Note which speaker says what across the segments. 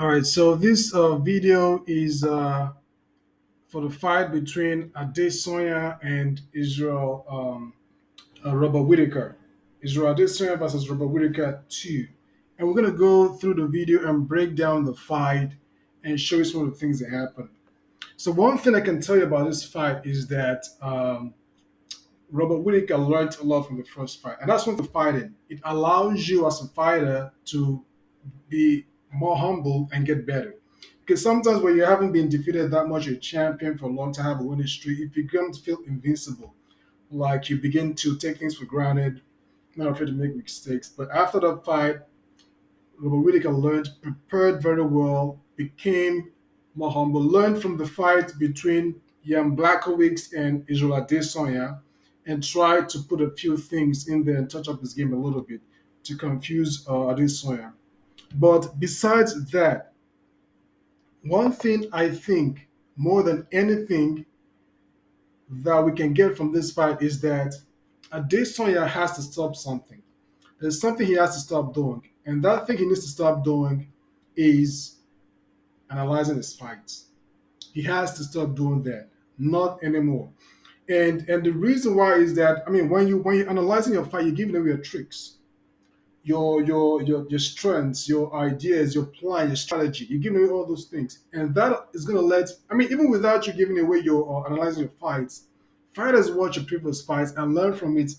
Speaker 1: All right, so this video is for the fight between Adesanya and Israel Robert Whitaker. Israel Adesanya versus Robert Whitaker 2. And we're going to go through the video and break down the fight and show you some of the things that happened. So, one thing I can tell you about this fight is that Robert Whitaker learned a lot from the first fight. And that's one thing fighting. It allows you as a fighter to be more humble and get better. Because sometimes when you haven't been defeated that much, you're a champion for a long time, have a winning streak, if you begin to feel invincible, like you begin to take things for granted, not afraid to make mistakes. But after that fight, Robert Whitaker learned, prepared very well, became more humble, learned from the fight between Jan Blachowicz and Israel Adesanya, and tried to put a few things in there and touch up his game a little bit to confuse Adesanya. But besides that, one thing I think more than anything that we can get from this fight is that Adesanya has to stop something. There's something he has to stop doing. And that thing he needs to stop doing is analyzing his fights. He has to stop doing that. Not anymore. And the reason why is that when you're analyzing your fight, you're giving away your tricks, your strengths, your ideas, your plan, your strategy. You're giving away all those things, and that is gonna let. Even without you giving away your analyzing your fights, fighters watch your previous fights and learn from it,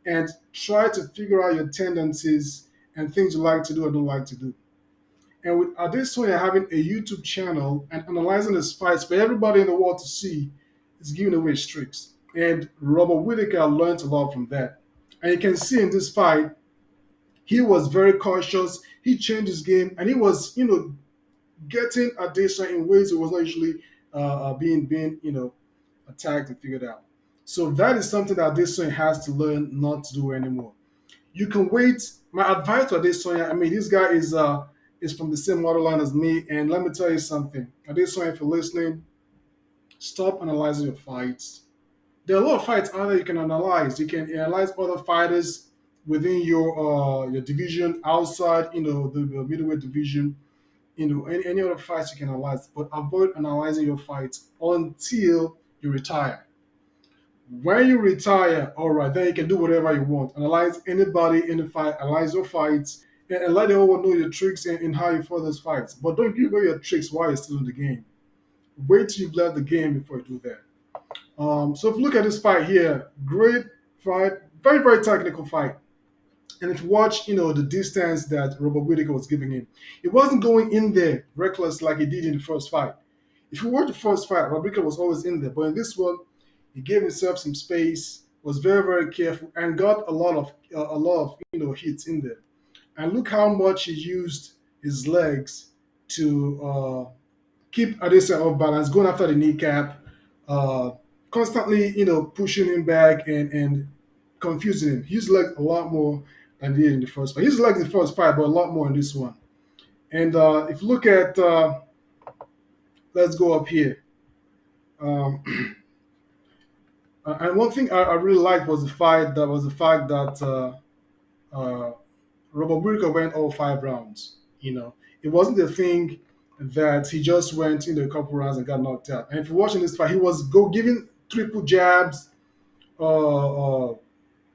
Speaker 1: and try to figure out your tendencies and things you like to do or don't like to do. And with Adesanya having a YouTube channel and analyzing his fights for everybody in the world to see, is giving away his tricks. And Robert Whitaker learned a lot from that. And you can see in this fight he was very cautious. He changed his game, and he was, getting Adesanya in ways it was not usually being attacked and figured out. So that is something that Adesanya has to learn not to do anymore. You can wait. My advice to Adesanya, this guy is from the same waterline as me, and let me tell you something. Adesanya, if you're listening, stop analyzing your fights. There are a lot of fights out there you can analyze. You can analyze other fighters within your division, outside, the middleweight division, any other fights you can analyze, but avoid analyzing your fights until you retire. When you retire, all right, then you can do whatever you want. Analyze anybody in the fight, analyze your fights, and let the whole world know your tricks and how you fought those fights. But don't give away your tricks while you're still in the game. Wait till you've left the game before you do that. So if you look at this fight here, great fight, very, very technical fight. And if you watch, the distance that Robert Whitaker was giving him, it wasn't going in there reckless like he did in the first fight. If you watch the first fight, Robert Whitaker was always in there. But in this one, he gave himself some space, was very, very careful, and got a lot of hits in there. And look how much he used his legs to keep Adesanya off balance, going after the kneecap, uh, constantly, pushing him back and confusing him. He's like a lot more than he did in the first fight. He's like the first fight, but a lot more in this one. And if you look at, let's go up here. Um, and one thing I really liked was the fact that uh, Robert Whitaker went all 5 rounds. It wasn't the thing that he just went in a couple rounds and got knocked out. And if you're watching this fight, he was giving triple jabs, uh,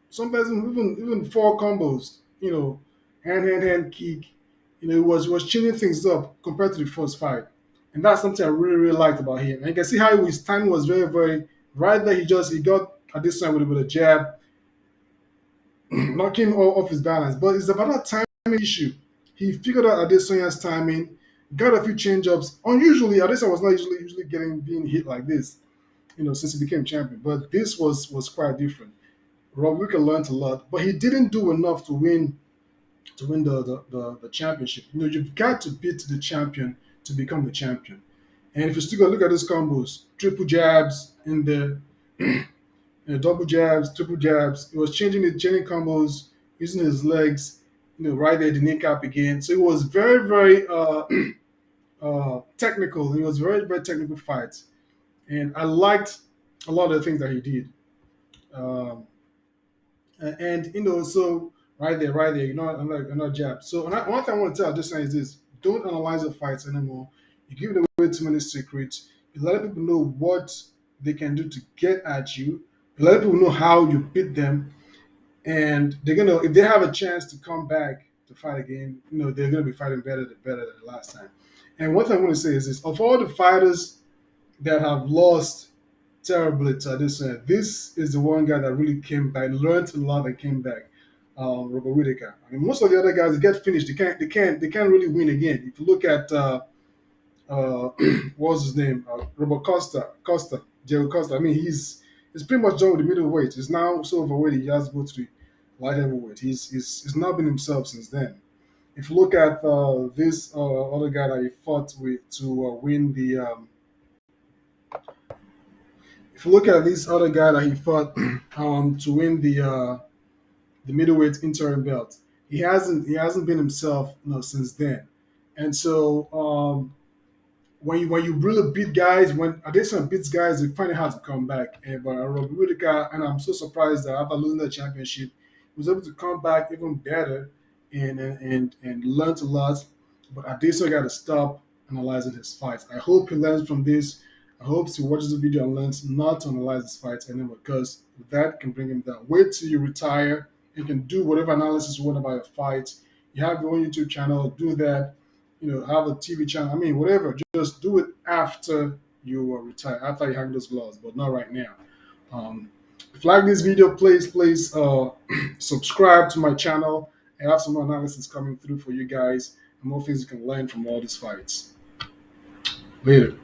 Speaker 1: sometimes even 4 combos. Hand kick. He was changing things up compared to the first fight, and that's something I really really liked about him. And you can see how his timing was very very right there. He got at this time with a jab, knocking him off his balance. But it's about that timing issue. He figured out Adesanya's timing, got a few change ups. Unusually, Adesanya was not usually getting being hit like this, since he became champion. But this was quite different. Rob Wicker learned a lot, but he didn't do enough to win the championship. You've got to beat the champion to become the champion. And if you still go look at those combos, triple jabs in there, double jabs, triple jabs. He was changing combos, using his legs, right there, the kneecap again. So it was very, very technical. It was very, very technical fight. And I liked a lot of the things that he did. Um, and so right there, another jab. So one thing I want to tell this is this: don't analyze the fights anymore. You give away too many secrets. You let people know what they can do to get at you. You let people know how you beat them, and they're gonna if they have a chance to come back to fight again, they're gonna be fighting better than the last time. And one thing I want to say is this: of all the fighters that have lost terribly to Adesanya, this is the one guy that really came back, learned a lot, and came back. Robert Whitaker. I mean, most of the other guys they get finished. They can't really win again. If you look at what's his name, Robert Costa, Diego Costa. I mean, he's pretty much done with the middleweight. He's now so overweight he has to go to the light heavyweight. He's not been himself since then. If you look at this other guy that he fought with to win the if you look at this other guy that he fought to win the middleweight interim belt, he hasn't been himself since then. And so when you really beat guys, when Adesanya beats guys, they find it hard to come back. And but Robert Whitaker, and I'm so surprised that after losing the championship, he was able to come back even better and learned a lot. But Adesanya got to stop analyzing his fights. I hope he learns from this. I hope he watches the video and learns not to analyze his fights anymore because that can bring him down. Wait till you retire. You can do whatever analysis you want about your fights. You have your own YouTube channel. Do that, have a TV channel. I mean, whatever. Just do it after you retire, after you hang those gloves, but not right now. Um, if you like this video, please subscribe to my channel. I have some more analysis coming through for you guys and more things you can learn from all these fights. Later.